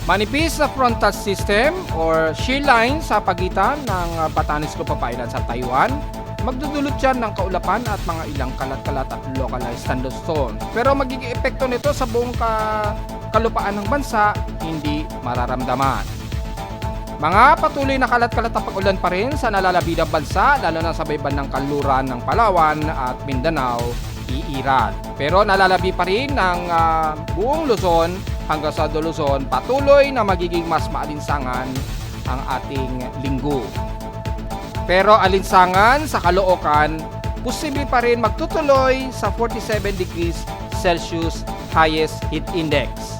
Manipis na frontal system or shear line sa pagitan ng Batanes Group of Islands sa Taiwan. Magdudulot yan ng kaulapan at mga ilang kalat-kalat at localized thunderstorms. Pero magiging epekto nito sa buong kalupaan ng bansa, hindi mararamdaman. Mga patuloy na kalat-kalat na pag-ulan pa rin sa nalalabidang bansa, lalo na sa bayban ng kanluran ng Palawan at Mindanao, iiral. Pero nalalabi pa rin ng buong Luzon hanggang sa Luzon, patuloy na magiging mas maalinsangan ang ating linggo. Pero alinsangan sa Caloocan, posible pa rin magtutuloy sa 47 degrees Celsius highest heat index.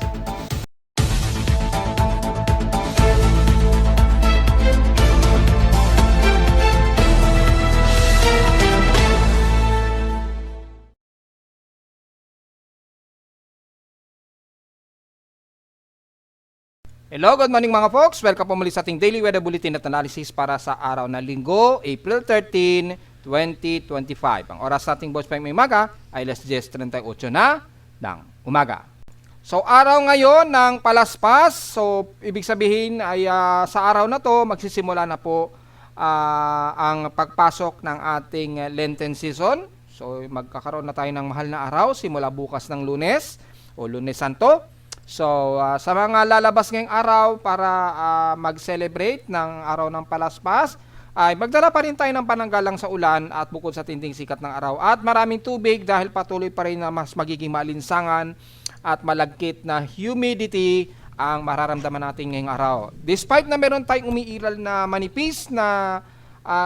Hello, good morning mga folks. Welcome po muli sa ating daily weather bulletin at analysis para sa araw na linggo, April 13, 2025. Ang oras sa ating voice prime umaga ay 10:38 na ng umaga. So araw ngayon ng palaspas, so ibig sabihin ay sa araw na to magsisimula na po ang pagpasok ng ating Lenten season. So magkakaroon na tayo ng mahal na araw simula bukas ng Lunes o Lunes Santo. So, sa mga lalabas ngayong araw para mag-celebrate ng araw ng palaspas, ay magdala pa rin tayo ng pananggalang sa ulan at bukod sa tinding sikat ng araw at maraming tubig dahil patuloy pa rin na mas magiging malinsangan at malagkit na humidity ang mararamdaman natin ngayong araw. Despite na meron tayong umiiral na manipis na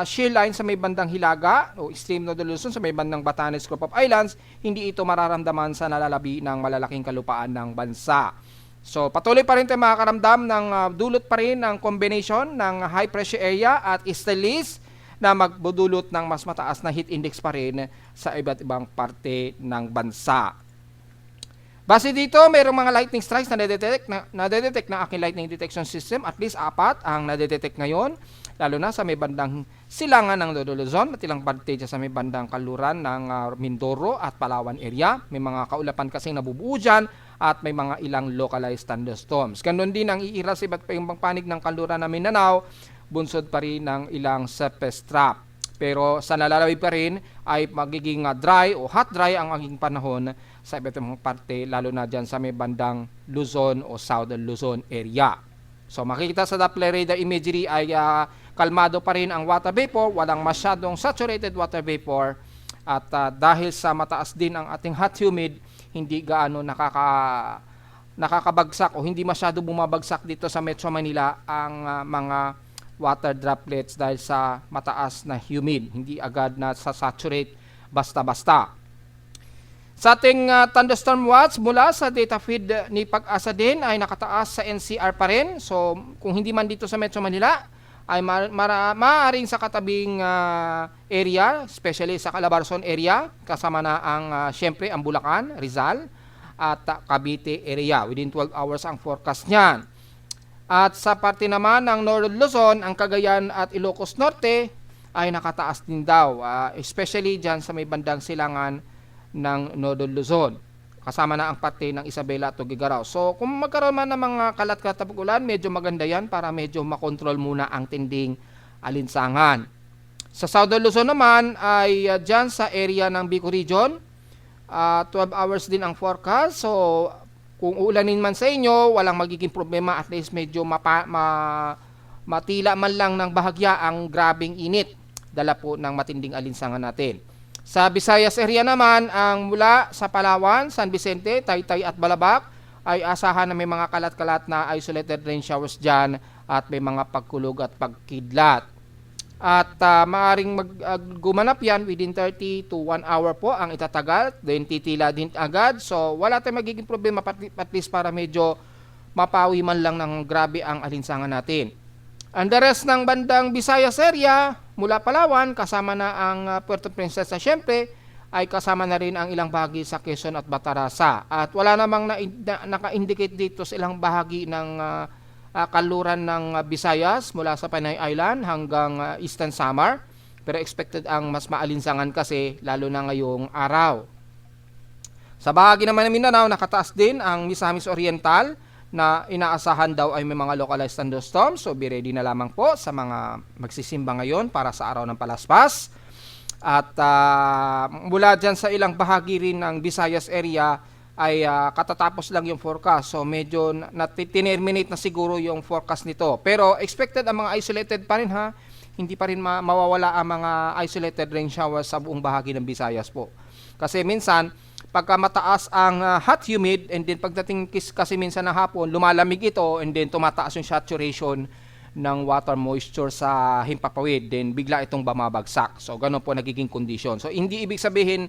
shear line sa may bandang Hilaga o extreme nodal Luzon sa may bandang Batanes Group of Islands, hindi ito mararamdaman sa nalalabi ng malalaking kalupaan ng bansa. So patuloy pa rin tayo makakaramdam ng dulot pa rin ng combination ng high pressure area at easterlies na magbudulot ng mas mataas na heat index pa rin sa iba't ibang parte ng bansa. Base dito, mayroong mga lightning strikes na nadedetect ng aking lightning detection system. At least 4 ang nadedetect ngayon, lalo na sa may bandang silangan ng Luzon at ilang parte sa may bandang kaluran ng Mindoro at Palawan area. May mga kaulapan kasing nabubuo dyan at may mga ilang localized thunderstorms. Ganon din ang iira sa iba't ibang panig ng kaluran ng Mindanao, bunsod pa rin ng ilang surface trap. Pero sa nalalawig pa rin ay magiging dry o hot dry ang magiging panahon sa iba't ibang parte, lalo na dyan sa may bandang Luzon o Southern Luzon area. So makikita sa Doppler radar imagery ay kalmado pa rin ang water vapor, walang masyadong saturated water vapor at dahil sa mataas din ang ating hot humid, hindi gaano nakakabagsak o hindi masyado bumabagsak dito sa Metro Manila ang mga water droplets dahil sa mataas na humid, hindi agad na saturate basta-basta. Sa ating thunderstorm watch mula sa data feed ni Pag-asa din ay nakataas sa NCR pa rin. So kung hindi man dito sa Metro Manila ay maaaring sa katabing area, especially sa Calabarzon area, kasama na ang syempre ang Bulacan, Rizal at Cavite area. Within 12 hours ang forecast niyan. At sa parte naman ng Northern Luzon, ang Cagayan at Ilocos Norte ay nakataas din daw, especially dyan sa may bandang silangan ng Northern Luzon. Kasama na ang parte ng Isabela at Tuguegarao. So kung magkaroon man ng mga kalat-kalat na pag-ulan, medyo maganda yan para medyo makontrol muna ang tinding alinsangan. Sa Southern Luzon naman ay dyan sa area ng Bicol Region, 12 hours din ang forecast. So kung uulanin man sa inyo, walang magiging problema, at least medyo matila man lang ng bahagya ang grabing init, dala po ng matinding alinsangan natin. Sa Visayas area naman, ang mula sa Palawan, San Vicente, Taytay at Balabac ay asahan na may mga kalat-kalat na isolated rain showers dyan at may mga pagkulog at pagkidlat. At maaaring gumanap yan within 30 to 1 hour po ang itatagal, then titila din agad. So wala tayong magiging problema, at least para medyo mapawi man lang ng grabe ang alinsangan natin. And the rest ng bandang Visayas area, mula Palawan, kasama na ang Puerto Princesa, syempre, ay kasama na rin ang ilang bahagi sa Quezon at Batarasa. At wala namang naka-indicate dito sa ilang bahagi ng kaluran ng Visayas mula sa Panay Island hanggang Eastern Samar. Pero expected ang mas maalinsangan kasi lalo na ngayong araw. Sa bahagi naman ng Mindanao, nakataas din ang Misamis Oriental, na inaasahan daw ay may mga localized thunderstorms. So be ready na lamang po sa mga magsisimba ngayon para sa araw ng palaspas. At mula dyan sa ilang bahagi rin ng Visayas area ay katatapos lang yung forecast. So medyo terminate na siguro yung forecast nito. Pero expected ang mga isolated pa rin ha. Hindi pa rin mawawala ang mga isolated rain showers sa buong bahagi ng Visayas po. Kasi minsan, pagka mataas ang hot humid and then pagdating kasi minsan ng hapon, lumalamig ito and then tumataas yung saturation ng water moisture sa himpapawid, then bigla itong bumabagsak. So ganun po nagiging condition. So hindi ibig sabihin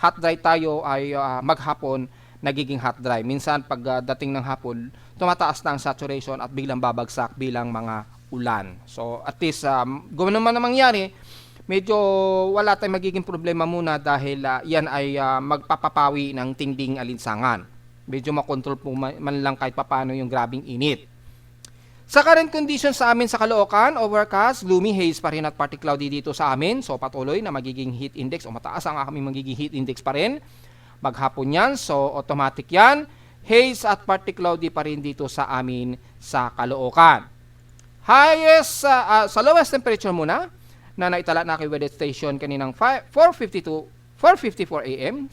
hot dry tayo ay maghapon nagiging hot dry. Minsan pag dating ng hapon, tumataas na ang saturation at biglang babagsak bilang mga ulan. So at least ganoon naman na mangyari, medyo wala tayong magiging problema muna dahil yan ay magpapapawi ng tinding alinsangan. Medyo makontrol po man lang kahit papano yung grabing init. Sa current condition sa amin sa Caloocan, overcast, gloomy, haze pa rin at partly cloudy dito sa amin. So patuloy na magiging heat index o mataas ang aming magiging heat index pa rin. Maghapon yan, so automatic yan. Haze at partly cloudy pa rin dito sa amin sa Caloocan. Highest, sa lowest temperature muna, na naitala na kay weather station kaninang 4:54 AM,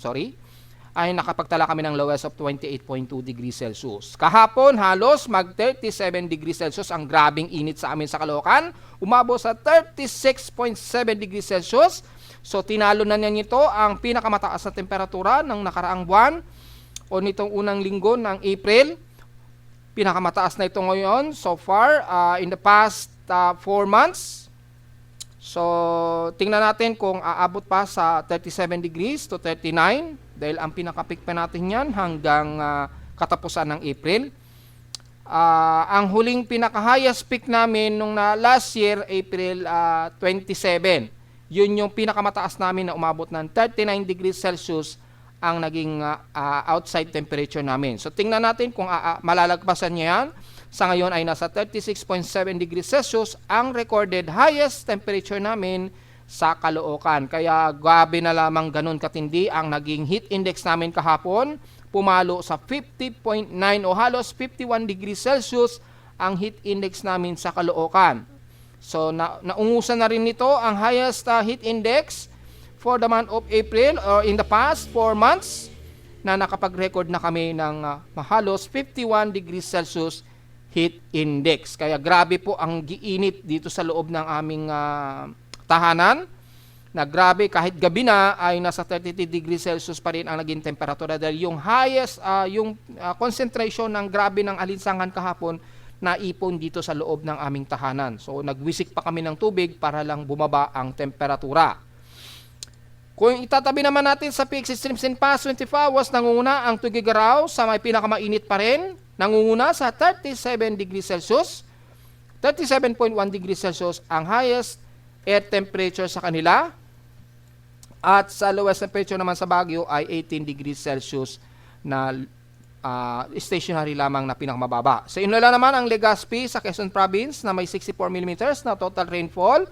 ay nakapagtala kami ng lowest of 28.2 degrees Celsius. Kahapon, halos mag-37 degrees Celsius ang grabing init sa amin sa Caloocan. Umabot sa 36.7 degrees Celsius. So, tinalo na niya nito ang pinakamataas na temperatura ng nakaraang buwan o nitong unang linggo ng April. Pinakamataas na ito ngayon so far in the past 4 months. So, tingnan natin kung aabot pa sa 37 degrees to 39 dahil ang pinaka-peak pa natin yan hanggang katapusan ng April. Ang huling pinaka-highest peak namin nung last year, April 27. Yun yung pinakamataas namin na umabot ng 39 degrees Celsius ang naging outside temperature namin. So, tingnan natin kung malalagpasan niya yan. Sa ngayon ay nasa 36.7 degrees Celsius ang recorded highest temperature namin sa Caloocan. Kaya gabi na lamang ganun katindi ang naging heat index namin kahapon. Pumalo sa 50.9 o halos 51 degrees Celsius ang heat index namin sa Caloocan. So naungusan na rin nito ang highest heat index for the month of April or in the past 4 months na nakapag-record na kami ng halos 51 degrees Celsius heat index. Kaya grabe po ang giinit dito sa loob ng aming tahanan. Na grabe kahit gabi na ay nasa 33 degrees Celsius pa rin ang naging temperatura dahil yung highest, concentration ng grabe ng alinsangan kahapon naipon dito sa loob ng aming tahanan. So nagwisik pa kami ng tubig para lang bumaba ang temperatura. Kung itatabi naman natin sa peak extremes in past 24 hours, nangunguna ang Tuguegarao sa may pinakamainit pa rin. Nangunguna sa 37 degrees Celsius. 37.1 degrees Celsius ang highest air temperature sa kanila. At sa lowest temperature naman sa Baguio ay 18 degrees Celsius na stationary lamang na pinakamababa. Sa Iloilo naman ang Legazpi sa Quezon Province na may 64 mm na total rainfall.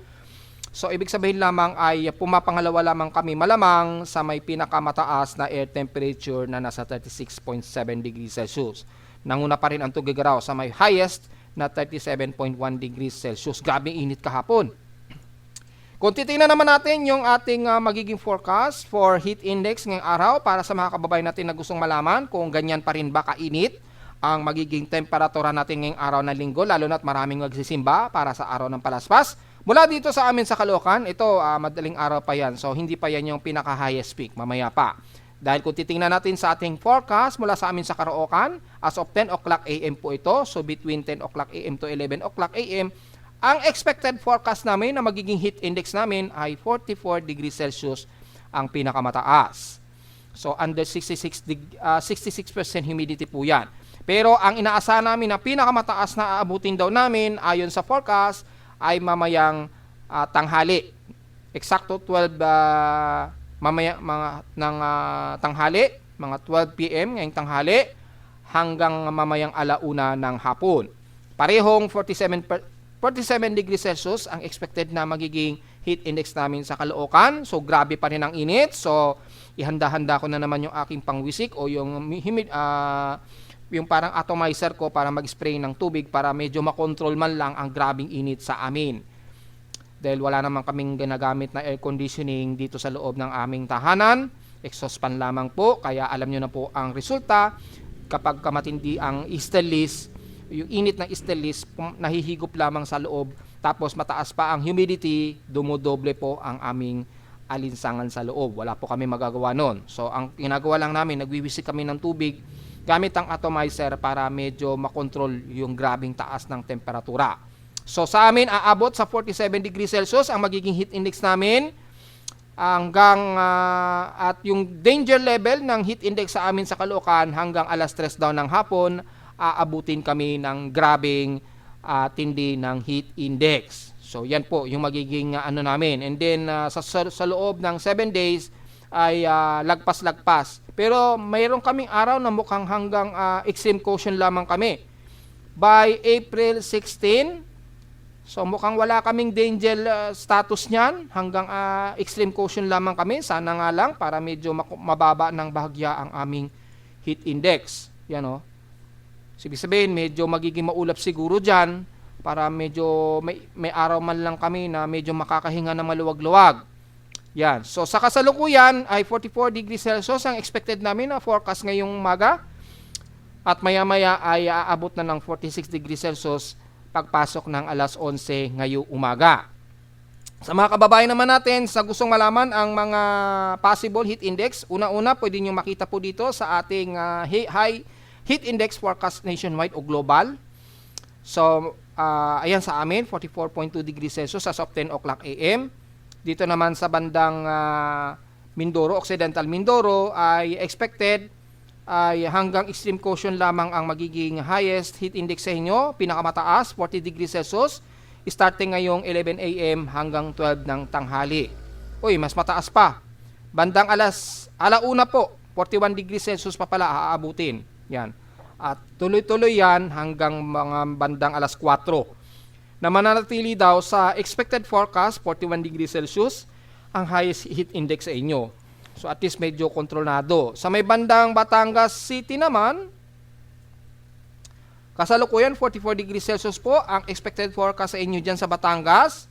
So ibig sabihin lamang ay pumapangalawa lamang kami malamang sa may pinakamataas na air temperature na nasa 36.7 degrees Celsius. Nanguna pa rin ang Tuguegarao sa may highest na 37.1 degrees Celsius. Grabing init kahapon. Kung titingnan naman natin yung ating magiging forecast for heat index ngayong araw para sa mga kababayan natin na gustong malaman kung ganyan pa rin ba kainit ang magiging temperatura natin ngayong araw na linggo, lalo na't maraming magsisimba para sa araw ng palaspas. Mula dito sa amin sa Caloocan, ito madaling araw pa yan. So hindi pa yan yung pinaka-highest peak, mamaya pa. Dahil kung titingnan natin sa ating forecast mula sa amin sa Caloocan, as of 10 o'clock AM po ito. So between 10 o'clock AM to 11 o'clock AM, ang expected forecast namin na magiging heat index namin ay 44 degrees Celsius ang pinakamataas. So under 66% humidity po yan. Pero ang inaasahan namin na pinakamataas na aabutin daw namin ayon sa forecast ay mamayang tanghali. Eksakto 12 mamaya ng tanghali, mga 12 PM ngayong tanghali hanggang mamayang alauna ng hapon. Parehong 47 degrees Celsius ang expected na magiging heat index namin sa Caloocan. So grabe pa rin ang init. So ihanda-handa ko na naman yung aking pangwisik o yung yung parang atomizer ko para mag-spray ng tubig para medyo makontrol man lang ang grabing init sa amin. Dahil wala naman kaming ginagamit na air conditioning dito sa loob ng aming tahanan, exhaust fan lamang po, kaya alam nyo na po ang resulta kapag matindi ang stainless, yung init ng stainless nahihigop lamang sa loob, tapos mataas pa ang humidity, dumodoble po ang aming alinsangan sa loob. Wala po kami magagawa nun. So ang ginagawa lang namin, nagwiwisik kami ng tubig gamit ang atomizer para medyo makontrol yung grabing taas ng temperatura. So sa amin aabot sa 47 degrees Celsius ang magiging heat index namin hanggang at yung danger level ng heat index sa amin sa Caloocan hanggang alas 3 daw ng hapon aabutin kami ng grabing tindi ng heat index. So yan po yung magiging namin. And then sa loob ng 7 days ay lagpas-lagpas. Pero mayroon kaming araw na mukhang hanggang extreme caution lamang kami. By April 16, so mukhang wala kaming danger status niyan, hanggang extreme caution lamang kami. Sana nga lang para medyo mababa ng bahagya ang aming heat index. Yan o. Ibig sabihin, medyo magiging maulap siguro dyan para medyo may araw man lang kami na medyo makakahinga na maluwag-luwag. Yan. So sa kasalukuyan ay 44 degrees Celsius ang expected namin na forecast ngayong umaga. At maya-maya ay aabot na ng 46 degrees Celsius pagpasok ng alas 11 ngayong umaga. Sa mga kababayan naman natin, sa gustong malaman ang mga possible heat index, una-una pwede nyo makita po dito sa ating high heat index forecast nationwide o global. So, ayan sa amin, 44.2 degrees Celsius as of 10 o'clock AM. Dito naman sa bandang Mindoro, Occidental Mindoro, ay expected ay hanggang extreme caution lamang ang magiging highest heat index sa inyo. Pinakamataas, 40 degrees Celsius, starting ngayong 11 AM hanggang 12 ng tanghali. Uy, mas mataas pa. Bandang alauna po, 41 degrees Celsius pa pala aabutin. Yan. At tuloy-tuloy yan hanggang mga bandang alas 4. Na mananatili daw sa expected forecast, 41 degrees Celsius, ang highest heat index sa inyo. So at least medyo kontrolado. Sa may bandang Batangas City naman, kasalukuyan 44 degrees Celsius po ang expected forecast sa inyo dyan sa Batangas.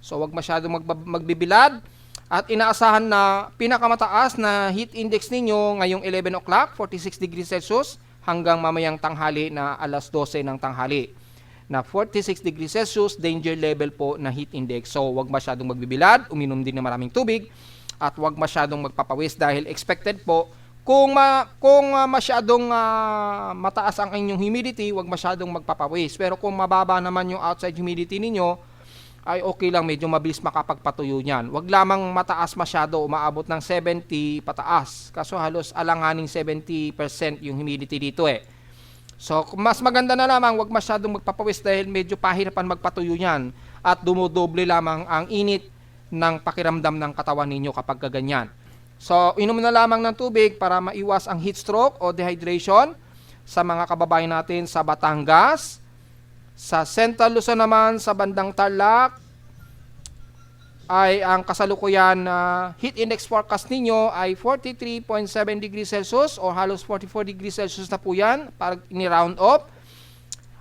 So wag masyadong magbibilad. At inaasahan na pinakamataas na heat index ninyo ngayong 11 o'clock, 46 degrees Celsius, hanggang mamayang tanghali na alas 12 ng tanghali. Na 46 degrees Celsius, danger level po na heat index. So wag masyadong magbibilad, uminom din ng maraming tubig, at wag masyadong magpapawis dahil expected po kung masyadong mataas ang inyong humidity, wag masyadong magpapawis. Pero kung mababa naman yung outside humidity ninyo, ay okay lang, medyo mabilis makapagpatuyo niyan. Wag lamang mataas masyado, umaabot ng 70 pataas. Kaso halos alanganing 70% yung humidity dito eh. So mas maganda na lamang wag masyadong magpapawis dahil medyo pahirapan magpatuyo niyan at dumodoble lamang ang init ng pakiramdam ng katawan ninyo kapag ganyan. So inom na lamang ng tubig para maiwas ang heat stroke o dehydration sa mga kababayan natin sa Batangas. Sa Central Luzon naman, sa bandang Tarlac, ay ang kasalukuyan heat index forecast ninyo ay 43.7 degrees Celsius o halos 44 degrees Celsius na po yan para ni-round off.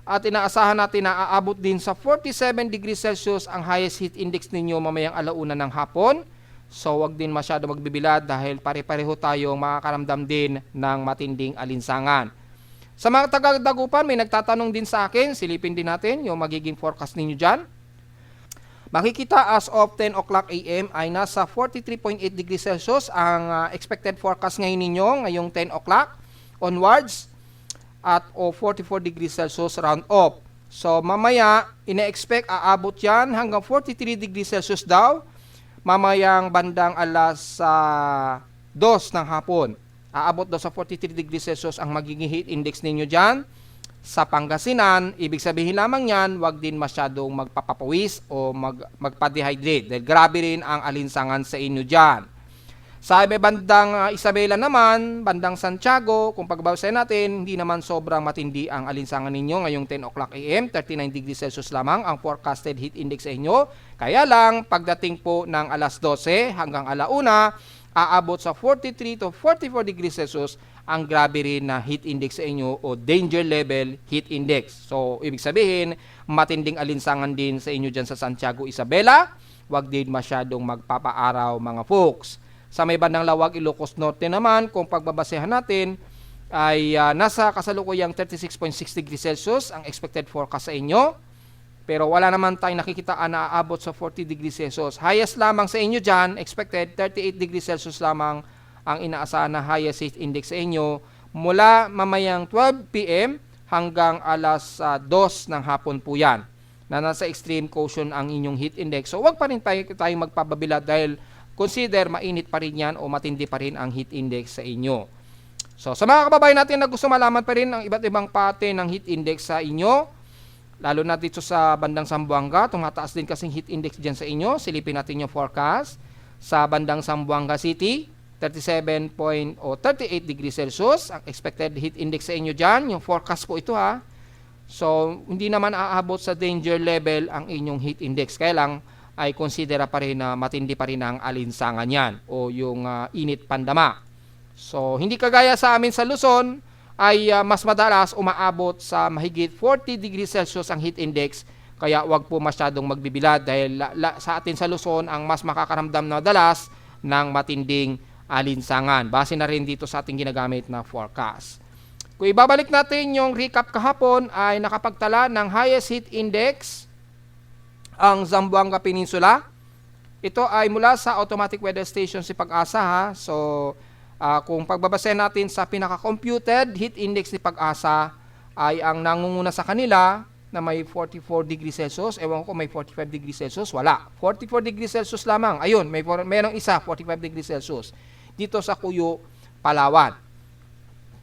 At inaasahan natin na aabot din sa 47 degrees Celsius ang highest heat index ninyo mamayang alauna ng hapon. So wag din masyado magbibilad dahil pare-pareho tayong makakaramdam din ng matinding alinsangan. Sa mga taga-Dagupan, may nagtatanong din sa akin, silipin din natin yung magiging forecast ninyo dyan. Makikita as of 10 o'clock AM ay nasa 43.8 degrees Celsius ang expected forecast ngayon ninyo ngayong 10 o'clock onwards at 44 degrees Celsius round off. So mamaya, ina-expect aabot yan hanggang 43 degrees Celsius daw mamayang bandang alas 2 ng hapon. Aabot daw sa 43 degrees Celsius ang magiging heat index ninyo dyan. Sa Pangasinan, ibig sabihin lamang yan, wag din masyadong magpapapawis o magpa-dehydrate dahil grabe rin ang alinsangan sa inyo dyan. Sa bandang Isabela naman, bandang Santiago, kung pagbabasahin natin, hindi naman sobrang matindi ang alinsangan ninyo ngayong 10 o'clock AM, 39 degrees Celsius lamang ang forecasted heat index sa inyo. Kaya lang, pagdating po ng alas 12 hanggang alauna, aabot sa 43 to 44 degrees Celsius ang grabe rin na heat index sa inyo o danger level heat index. So, ibig sabihin, matinding alinsangan din sa inyo dyan sa Santiago Isabela. Huwag din masyadong magpapaaraw mga folks. Sa may bandang Lawag, Ilocos Norte naman, kung pagbabasehan natin, ay nasa kasalukuyang 36.6 degrees Celsius ang expected forecast sa inyo. Pero wala naman tayong nakikita na aabot sa 40 degrees Celsius. Highest lamang sa inyo dyan, expected 38 degrees Celsius lamang ang inaasahan na highest heat index sa inyo mula mamayang 12 p.m. hanggang alas 2 ng hapon po yan, na nasa extreme caution ang inyong heat index. So wag pa rin tayong magpababila dahil consider mainit pa rin yan o matindi pa rin ang heat index sa inyo. So sa mga kababayan natin na gusto malaman pa rin ang iba't ibang pattern ng heat index sa inyo, lalo na dito sa bandang Zamboanga, tumataas din kasing heat index dyan sa inyo. Silipin natin yung forecast. Sa bandang Zamboanga City, 38 degrees Celsius ang expected heat index sa inyo dyan. Yung forecast po ito ha. So, hindi naman aabot sa danger level ang inyong heat index. Kaya lang ay considera pa rin na matindi pa rin ang alinsangan yan o yung init pandama. So, hindi kagaya sa amin sa Luzon, ay mas madalas umaabot sa mahigit 40 degrees Celsius ang heat index. Kaya wag po masyadong magbibilad dahil sa atin sa Luzon ang mas makakaramdam na madalas ng matinding alinsangan. Base na rin dito sa ating ginagamit na forecast. Kung ibabalik natin yung recap kahapon ay nakapagtala ng highest heat index ang Zamboanga Peninsula. Ito ay mula sa automatic weather station si Pag-asa ha. So kung pagbabasehan natin sa pinaka-computed heat index ni Pag-asa ay ang nangunguna sa kanila na may 44 degrees Celsius. Ewan ko may 45 degrees Celsius. Wala. 44 degrees Celsius lamang. Ayun, mayroong isa, 45 degrees Celsius. Dito sa Cuyo, Palawan.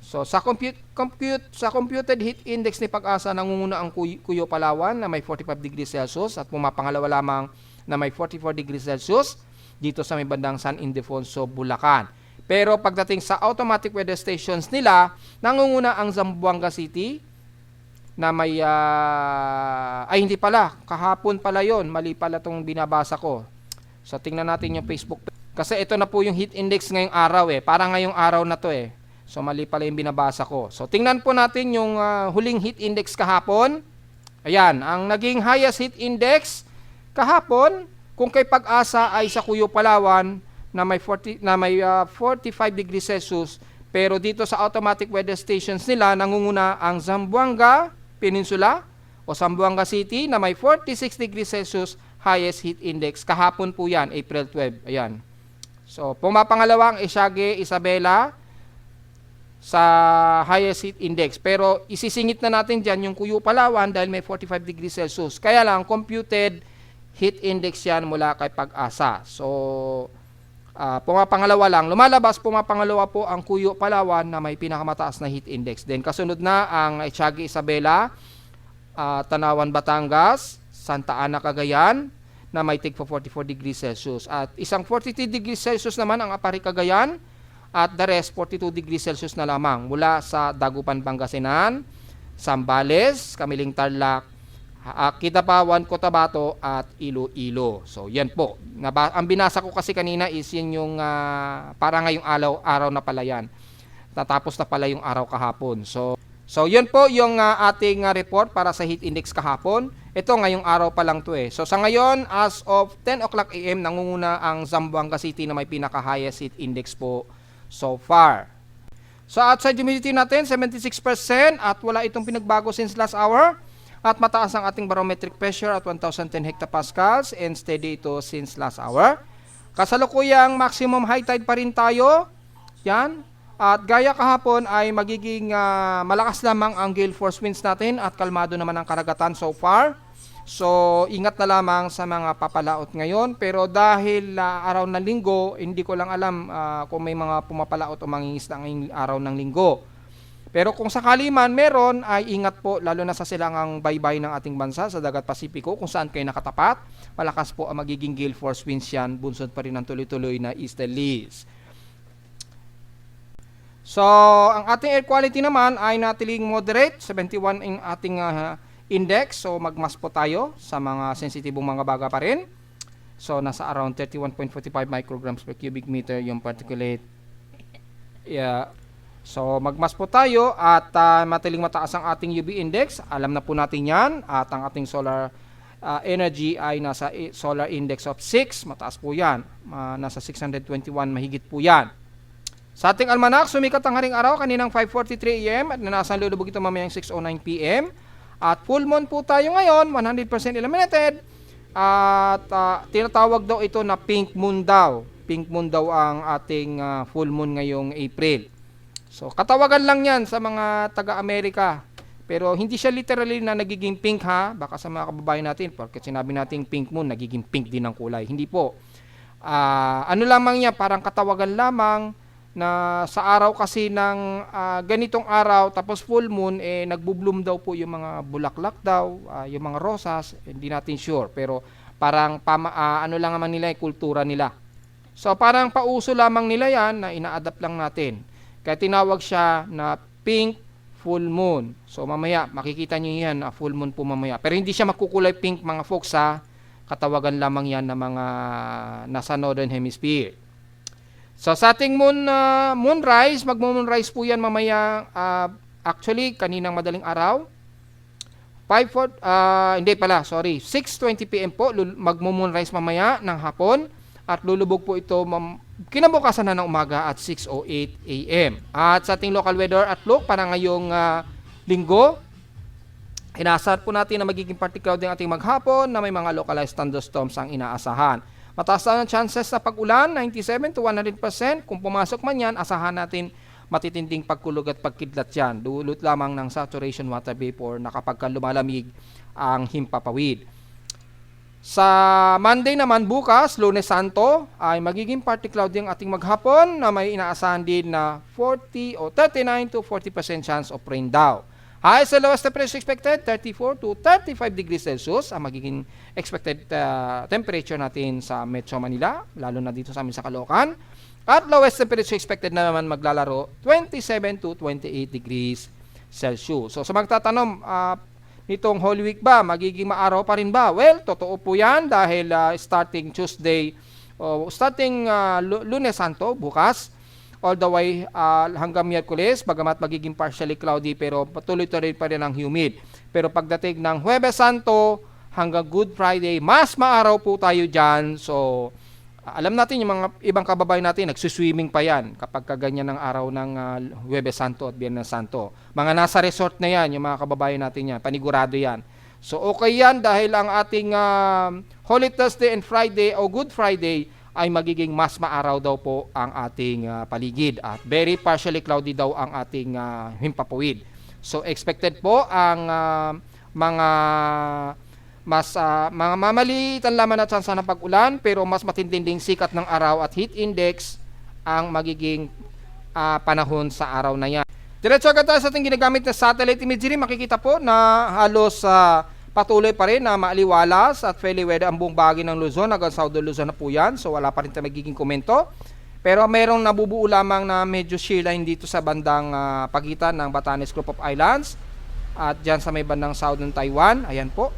So sa computed heat index ni Pag-asa nangunguna ang Cuyo, Palawan na may 45 degrees Celsius at pumapangalawa lamang na may 44 degrees Celsius dito sa may bandang San Ildefonso, Bulacan. Pero pagdating sa automatic weather stations nila, nangunguna ang Zamboanga City na may, hindi pala, kahapon pala yon, mali pala itong binabasa ko. So tingnan natin yung Facebook. Kasi ito na po yung heat index ngayong araw parang ngayong araw na to So mali pala yung binabasa ko. So tingnan po natin yung huling heat index kahapon. Ayan, ang naging highest heat index kahapon, kung kay Pag-asa ay sa Cuyo, Palawan, na may 45 degrees Celsius, pero dito sa automatic weather stations nila nangunguna ang Zamboanga Peninsula o Zamboanga City na may 46 degrees Celsius highest heat index. Kahapon po yan, April 12. Ayan. So, pumapangalawa ang Esiague, Isabela sa highest heat index. Pero isisingit na natin dyan yung Cuyo, Palawan dahil may 45 degrees Celsius. Kaya lang, computed heat index yan mula kay Pag-asa. So, pumapangalawa lang. Pumapangalawa po ang Cuyo, Palawan na may pinakamataas na heat index. Then kasunod na ang Esiague, Isabela, Tanawan, Batangas, Santa Ana, Cagayan na may tig 44 degrees Celsius. At isang 43 degrees Celsius naman ang Apari, Cagayan at the rest 42 degrees Celsius na lamang mula sa Dagupan, Pangasinan, Zambales, Kamiling, Tarlac, Kidapawan, Cotabato at Iloilo. So yan po. Ang binasa ko kasi kanina is yun yung para ngayong araw na pala yan. Tatapos na pala yung araw kahapon. So yan po yung ating report para sa heat index kahapon. Ito ngayong araw pa lang to So sa ngayon, as of 10 o'clock AM, nangunguna ang Zamboanga City na may pinaka-highest heat index po so far. So outside humidity natin, 76% at wala itong pinagbago since last hour. At mataas ang ating barometric pressure at 1,010 hectopascals and steady ito since last hour. Kasalukuyang maximum high tide pa rin tayo. Yan. At gaya kahapon ay magiging malakas lamang ang gale force winds natin at kalmado naman ang karagatan so far. So ingat na lamang sa mga papalaot ngayon. Pero dahil araw ng linggo, hindi ko lang alam kung may mga pumapalaot o mangingisda ng araw ng linggo. Pero kung sakali man meron, ay ingat po lalo na sa silangang baybay ng ating bansa sa Dagat Pasipiko kung saan kayo nakatapat. Malakas po ang magiging gale force winds yan, bunsod pa rin ng tuloy-tuloy na easterlies. So, ang ating air quality naman ay natiling moderate, 71 ang ating index. So, magmas po tayo sa mga sensitibong mga baga pa rin. So, nasa around 31.45 micrograms per cubic meter yung particulate So magmas po tayo at matiling mataas ang ating UV index. Alam na po natin yan. At ang ating solar energy ay nasa solar index of 6. Mataas po yan. Nasa 621 mahigit po yan. Sa ating almanak, sumikat ang haring araw kaninang 5:43 AM at nasa lulubog ito mamayang 6:09 PM. At full moon po tayo ngayon, 100% illuminated. At tinatawag daw ito na pink moon daw. Pink moon daw ang ating full moon ngayong April. So, katawagan lang yan sa mga taga-Amerika. Pero hindi siya literally na nagiging pink ha. Baka sa mga kababayan natin, porque sinabi natin pink moon, nagiging pink din ang kulay. Hindi po. Ano lamang niya, parang katawagan lamang na sa araw kasi ng ganitong araw, tapos full moon, nagbubloom daw po yung mga bulaklak daw, yung mga rosas, hindi natin sure. Pero parang ano lang naman nila, kultura nila. So, parang pauso lamang nila yan na ina-adapt lang natin. Kaya tinawag siya na pink full moon. So mamaya makikita nyo yan na full moon po mamaya. Pero hindi siya makukulay pink mga folks ha. Katawagan lamang yan ng mga nasa northern hemisphere. So sa ating moonrise, magmo-moonrise po yan mamaya. Actually kaninang madaling araw. 6:20 PM po magmo-moonrise mamaya ng hapon. At lulubog po ito kinabukasan na ng umaga at 6:08 AM. At sa ating local weather outlook para ngayong linggo, inaasahan po natin na magiging partly cloudy ang ating maghapon na may mga localized thunderstorms ang inaasahan. Mataas na ang chances sa pag-ulan, 97 to 100%. Kung pumasok man yan, asahan natin matitinding pagkulog at pagkidlat yan. Dulot lamang ng saturation water vapor na kapag lumalamig ang himpapawid. Sa Monday naman bukas, Lunes Santo, ay magiging partly cloudy ang ating maghapon na may inaasahan din na 40 o 39 to 40% chance of rain daw. Highest and lowest temperature expected, 34 to 35 degrees Celsius ang magiging expected temperature natin sa Metro Manila, lalo na dito sa amin sa Caloocan. At lowest temperature expected na naman maglalaro, 27 to 28 degrees Celsius. So sa magtatanong, nitong Holy Week ba, magiging maaraw pa rin ba? Well, totoo po yan dahil starting Tuesday, starting Lunes Santo, bukas, all the way hanggang Miyerkules, bagamat magiging partially cloudy pero patuloy-tuloy pa rin ang humid. Pero pagdating ng Huwebes Santo hanggang Good Friday, mas maaraw po tayo dyan. So, alam natin yung mga ibang kababayan natin, nagsuswimming pa yan kapag kaganyan ng araw ng Huwebes Santo at Biyernes Santo. Mga nasa resort na yan, yung mga kababayan natin yan, panigurado yan. So okay yan dahil ang ating Holy Thursday and Friday o Good Friday ay magiging mas maaraw daw po ang ating paligid at very partially cloudy daw ang ating himpapawid. So expected po ang mga mamalitan lamang na tsansa ng pag-ulan pero mas matinding sikat ng araw at heat index ang magiging panahon sa araw na yan. Diretso agad tayo sa ating ginagamit na satellite imagery. Makikita po na halos patuloy pa rin na maaliwalas at fairly weather ang buong bahagi ng Luzon hanggang Southern Luzon na po yan. So wala pa rin tayo magiging komento. Pero mayroong nabubuo lamang na medyo shear line dito sa bandang pagitan ng Batanes Group of Islands at dyan sa may bandang Southern Taiwan. Ayan po.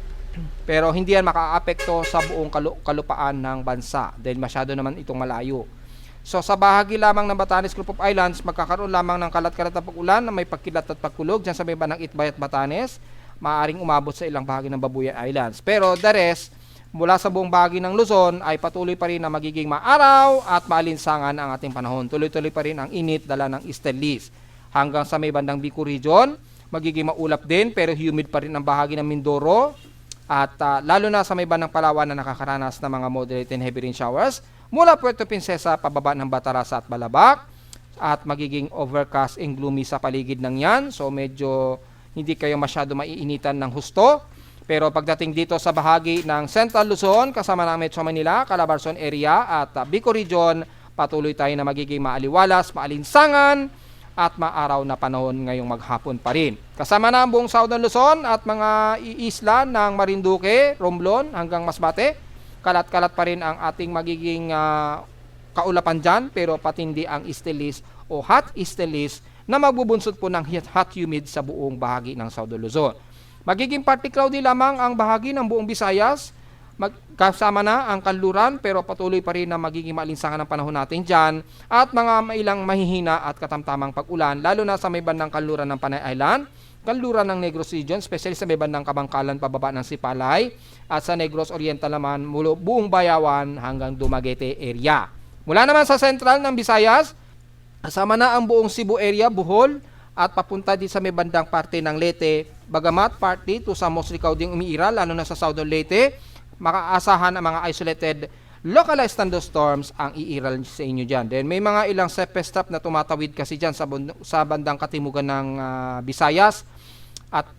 Pero hindi yan makaapekto sa buong kalupaan ng bansa dahil masyado naman itong malayo. So sa bahagi lamang ng Batanes Group of Islands, magkakaroon lamang ng kalat-kalat na pag-ulan na may pagkilat at pagkulog dyan sa may bandang Itbay at Batanes. Maaaring umabot sa ilang bahagi ng Babuyan Islands. Pero the rest, mula sa buong bahagi ng Luzon ay patuloy pa rin na magiging maaraw at maalinsangan ang ating panahon. Tuloy-tuloy pa rin ang init dala ng easterlies. Hanggang sa may bandang Bicol Region, magiging maulap din pero humid pa rin ang bahagi ng Mindoro. At lalo na sa may bandang Palawan na nakakaranas ng mga moderate and heavy rain showers mula Puerto Princesa pababa ng Batarasa at Balabac at magiging overcast and gloomy sa paligid ng yan. So medyo hindi kayo masyado maiinitan ng husto. Pero pagdating dito sa bahagi ng Central Luzon kasama ng Metro Manila, Calabarzon area at Bicol Region, patuloy tayo na magiging maaliwalas, maalinsangan at maaraw na panahon ngayong maghapon pa rin. Kasama na ang buong Southern Luzon at mga isla ng Marinduque, Romblon hanggang Masbate. Kalat-kalat pa rin ang ating magiging kaulapan dyan pero patindi ang easterlies o hot easterlies na magbubunsod po ng hot humid sa buong bahagi ng Southern Luzon. Magiging partly cloudy lamang ang bahagi ng buong Visayas Kasama na ang kanluran pero patuloy pa rin na magiging maalinsangan ang panahon natin dyan at mga mailang mahihina at katamtamang pag-ulan lalo na sa may bandang kanluran ng Panay Island, kanluran ng Negros Region, especially sa may bandang Kabangkalan pababa ng Sipalay at sa Negros Oriental naman mula buong Bayawan hanggang Dumaguete area. Mula naman sa sentral ng Visayas, kasama na ang buong Cebu area, Bohol at papunta din sa may bandang parte ng Leyte, bagamat partly to sa Moslicaw ding umiiral lalo na sa Southern Leyte, makaasahan ang mga isolated localized thunderstorms ang iiral sa inyo dyan. Then may mga ilang step na tumatawid kasi dyan sa bandang katimugan ng Visayas at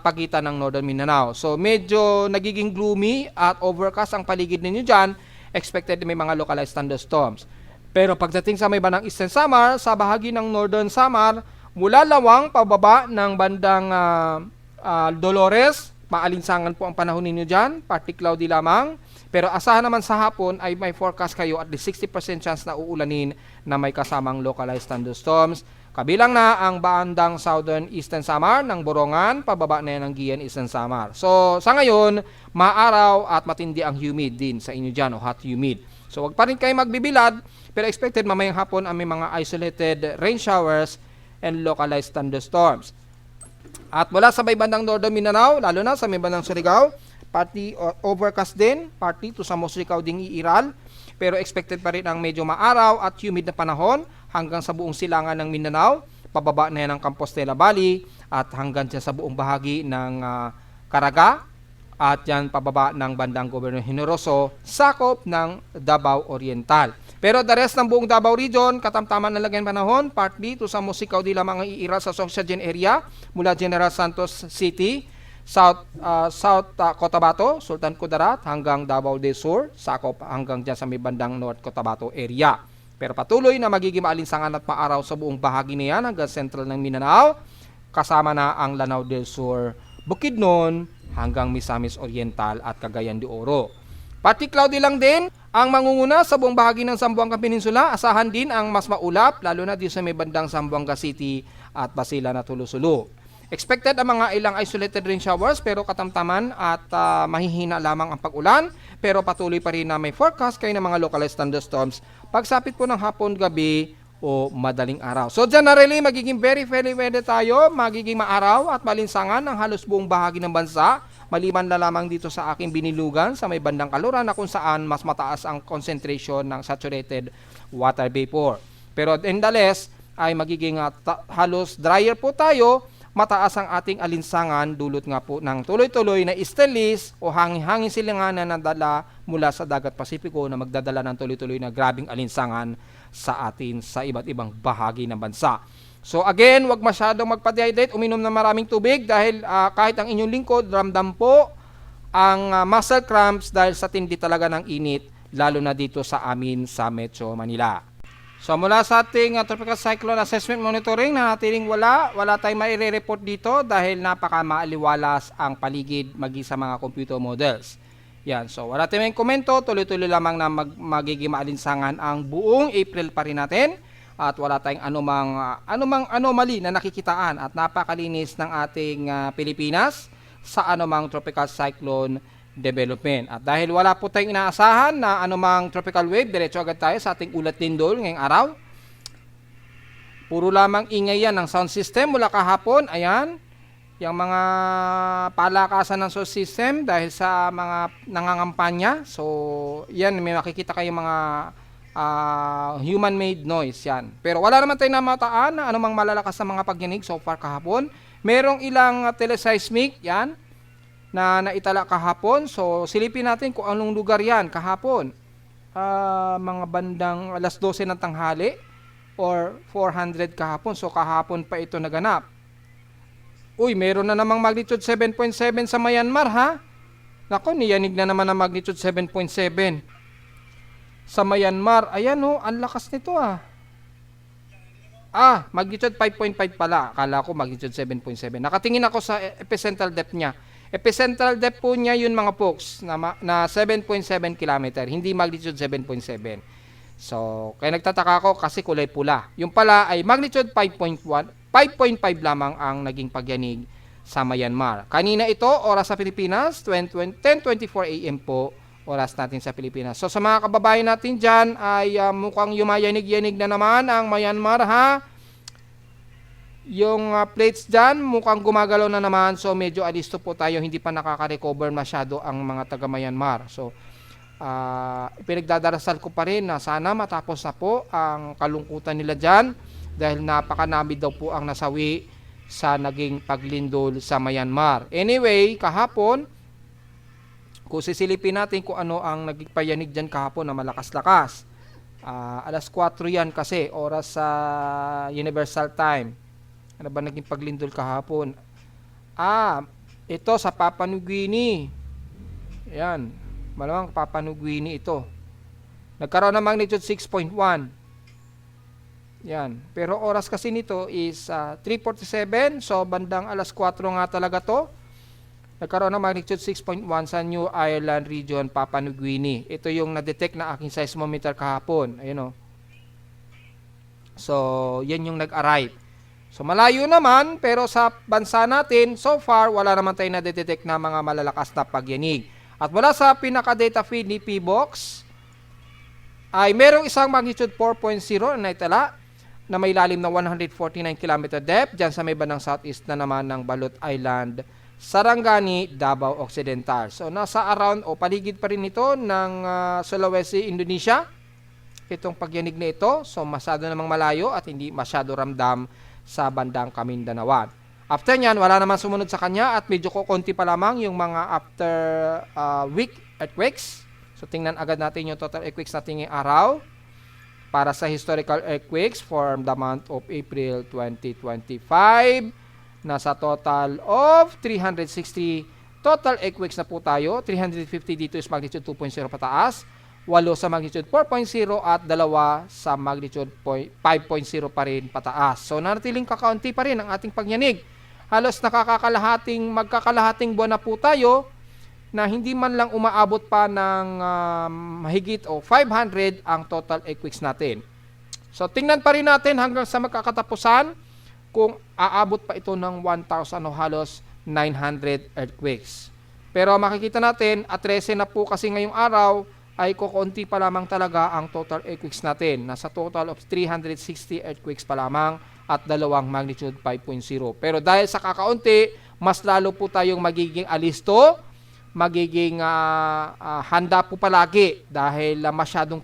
pagitan ng Northern Mindanao. So medyo nagiging gloomy at overcast ang paligid ninyo dyan. Expected may mga localized thunderstorms. Pero pagdating sa may bandang Eastern Samar, sa bahagi ng Northern Samar, mula Lawang pababa ng bandang Dolores, maalinsangan po ang panahon ninyo dyan, partly cloudy lamang. Pero asahan naman sa hapon ay may forecast kayo at least 60% chance na uulanin na may kasamang localized thunderstorms. Kabilang na ang bandang Southern Eastern Samar ng Borongan, pababa na yan ng Guian Eastern Samar. So sa ngayon, maaraw at matindi ang humid din sa inyo dyan o hot humid. So wag pa rin kayo magbibilad, pero expected mamayang hapon ang may mga isolated rain showers and localized thunderstorms. At mula sa may bandang Northern Mindanao, lalo na sa may bandang Surigao, partly overcast din, partly to sa Moslicaw ding iiral, pero expected pa rin ang medyo maaraw at humid na panahon hanggang sa buong silangan ng Mindanao, pababa na yan ng Compostela Valley at hanggang dyan sa buong bahagi ng Caraga at yan pababa ng bandang Gobernador Generoso, sakop ng Davao Oriental. Pero the rest ng buong Davao Region, katamtaman na lagyan panahon, partly to sa Moslicaw di lamang ang iiral sa Sorsogon area mula General Santos City, South Cotabato, Sultan Kudarat hanggang Davao del Sur, sakop hanggang dyan sa may bandang North Cotabato area. Pero patuloy na magiging maalinsangan at maaraw sa buong bahagi na yan hanggang central ng Mindanao, kasama na ang Lanao del Sur, Bukidnon hanggang Misamis Oriental at Cagayan de Oro. Partly cloudy lang din ang mangunguna sa buong bahagi ng Zamboanga Peninsula. Asahan din ang mas maulap, lalo na dito sa may bandang Zamboanga City at Basilan at Tulu-Sulu. Expected ang mga ilang isolated rain showers pero katamtaman at mahihina lamang ang pag-ulan. Pero patuloy pa rin na may forecast kayo ng mga localized thunderstorms pagsapit po ng hapon, gabi o madaling araw. So generally, magiging very weather tayo, magiging maaraw at malinsangan ng halos buong bahagi ng bansa. Maliban na lamang dito sa aking binilugan sa may bandang Kaluran na kung saan mas mataas ang concentration ng saturated water vapor. Pero nonetheless ay magiging halos drier po tayo, mataas ang ating alinsangan dulot nga po ng tuloy-tuloy na easterlies o hangin-hangin silanganan na dala mula sa Dagat Pasipiko na magdadala ng tuloy-tuloy na grabing alinsangan sa atin sa iba't ibang bahagi ng bansa. So again, wag masyadong magpa-dehydrate, uminom ng maraming tubig dahil kahit ang inyong lingkod, ramdam po ang muscle cramps dahil sa tindi talaga ng init, lalo na dito sa amin sa Metro Manila. So mula sa ating Tropical Cyclone Assessment Monitoring na natiling wala tayong maire-report dito dahil napaka-maaliwalas ang paligid magi sa mga computer models. Yan, so wala tayong komento, tuloy-tuloy lamang na magiging maalinsangan ang buong April pa rin natin. At wala tayong anumang anomaly na nakikitaan at napakalinis ng ating Pilipinas sa anumang tropical cyclone development. At dahil wala po tayong inaasahan na anumang tropical wave, diretso agad tayo sa ating ulat lindol ngayong araw. Puro lamang ingay yan ng sound system mula kahapon. Ayan, yung mga palakasan ng sound system dahil sa mga nangangampanya. So, yan, may makikita kayong mga human-made noise yan. Pero wala naman tayong namataan na anumang malalakas na mga pagyanig so far kahapon. Merong ilang teleseismic yan na naitala kahapon. So silipin natin kung anong lugar yan kahapon. Mga bandang alas 12 ng tanghali or 400 kahapon. So kahapon pa ito naganap. Uy, meron na namang magnitude 7.7 sa Myanmar ha. Nako, niyanig na naman ang magnitude 7.7. Sa Myanmar, ayan o, ang lakas nito magnitude 5.5 pala. Akala ko magnitude 7.7. Nakatingin ako sa epicentral depth niya. Epicentral depth po niya yun mga folks, na 7.7 km. Hindi magnitude 7.7. So, kaya nagtataka ako kasi kulay pula. Yung pala ay magnitude 5.1, 5.5 lamang ang naging pagyanig sa Myanmar. Kanina ito, oras sa Pilipinas, 10:24 AM po, oras natin sa Pilipinas. So sa mga kababayan natin dyan ay mukhang yumayanig-yanig na naman ang Myanmar ha. Yung plates dyan mukhang gumagalaw na naman, so medyo alisto po tayo, hindi pa nakaka-recover masyado ang mga taga Myanmar. So pinagdadarasal ko pa rin na sana matapos na po ang kalungkutan nila dyan dahil napakanami daw po ang nasawi sa naging paglindol sa Myanmar. Anyway, kahapon, kung sisilipin natin kung ano ang nagpayanig dyan kahapon na malakas-lakas. Alas 4 yan kasi, oras sa Universal Time. Ano ba naging paglindol kahapon? Ito sa Papua New Guinea. Yan. Malamang Papua New Guinea ito. Nagkaroon ng magnitude 6.1. Yan. Pero oras kasi nito is 3:47. So, bandang alas 4 nga talaga to. Nagkaroon ng magnitude 6.1 sa New Ireland region, Papua New Guinea. Ito yung na-detect na aking seismometer kahapon. Ayun o. So, yan yung nag-arrive. So, malayo naman, pero sa bansa natin, so far, wala naman tayo na-detect na mga malalakas na pagyanig. At mula sa pinaka-data feed ni PBOX, ay merong isang magnitude 4.0 na naitala na may lalim na 149 km depth dyan sa may bandang southeast na naman ng Balut Island, Sarangani, Davao Occidental. So, nasa around o paligid pa rin ito ng Sulawesi, Indonesia. Itong pagyanig na ito. So, masyado namang malayo at hindi masyado ramdam sa bandang Kamindanawan. After nyan, wala naman sumunod sa kanya at medyo konti pa lamang yung mga after week earthquakes. So, tingnan agad natin yung total earthquakes natin ngayong araw para sa historical earthquakes for the month of April 2025. Nasa total of 360 total earthquakes na po tayo. 350 dito is magnitude 2.0 pataas, 8 sa magnitude 4.0 at 2 sa magnitude 5.0 pa rin pataas. So nanatiling kakaunti pa rin ang ating pagyanig. Halos magkakalahating buwan na po tayo na hindi man lang umaabot pa ng mahigit o 500 ang total earthquakes natin. So tingnan pa rin natin hanggang sa magkakatapusan kung aabot pa ito ng 1,000 o halos 900 earthquakes. Pero makikita natin, at 13 na po kasi ngayong araw, ay kukunti pa lamang talaga ang total earthquakes natin. Nasa total of 360 earthquakes pa lamang at 2 magnitude 5.0. Pero dahil sa kakaunti, mas lalo po tayong magiging alisto, magiging handa po palagi dahil masyadong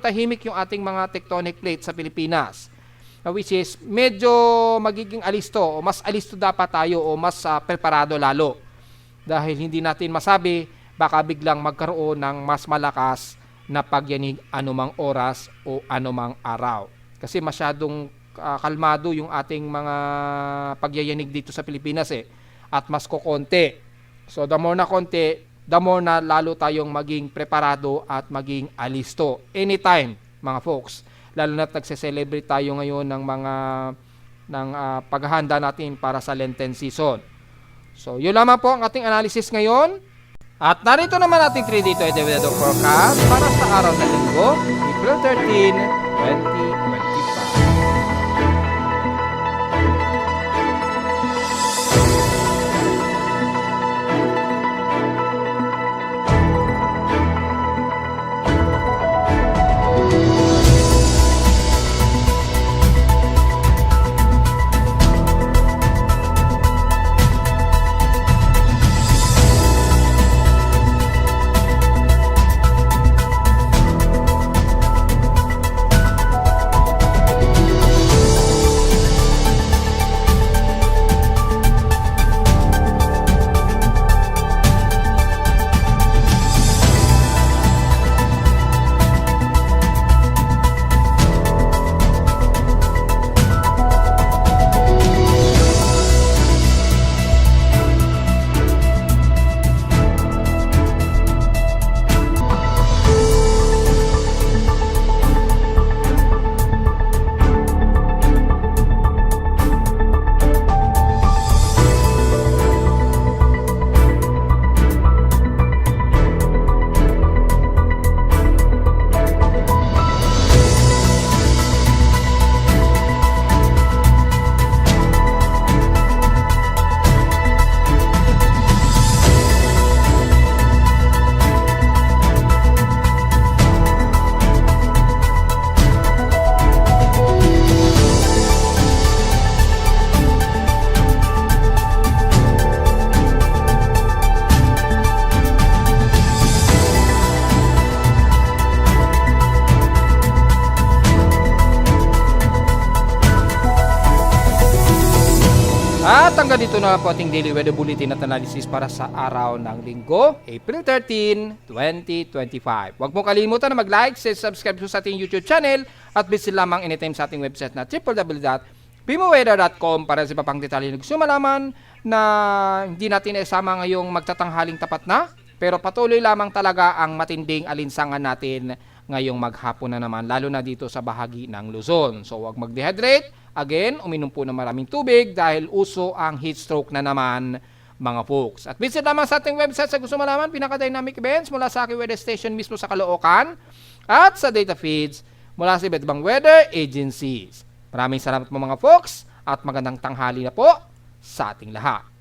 tahimik yung ating mga tectonic plates sa Pilipinas. Which is medyo magiging alisto o mas alisto dapat tayo o mas preparado lalo dahil hindi natin masabi baka biglang magkaroon ng mas malakas na pagyanig anumang oras o anumang araw kasi masyadong kalmado yung ating mga pagyayanig dito sa Pilipinas at mas kokonti. So the more na konti, the more na lalo tayong maging preparado at maging alisto anytime mga folks. Lalo na't nagse-celebrate tayo ngayon ng paghahanda natin para sa Lenten season. So, yun lamang po ang ating analysis ngayon. At narito naman ating 3D weather forecast para sa araw na Linggo, April 13, 2025. hanggang dito na po ating daily weather bulletin at analysis para sa araw ng Linggo, April 13, 2025. Huwag mo kalimutan na mag-like, subscribe sa ating YouTube channel at visit lamang anytime sa ating website na www.pimoweather.com para sa iba pang detalye na gusto malaman na hindi natin isama ngayong magtatanghaling tapat na, pero patuloy lamang talaga ang matinding alinsangan natin ngayong maghapon na naman, lalo na dito sa bahagi ng Luzon. So huwag mag-dehydrate. Again, uminom po ng maraming tubig dahil uso ang heat stroke na naman, mga folks. At visit naman sa ating website sa gusto malaman pinaka-dynamic events mula sa aking weather station mismo sa Caloocan at sa data feeds mula sa iba't ibang weather agencies. Maraming salamat po mga folks at magandang tanghali na po sa ating lahat.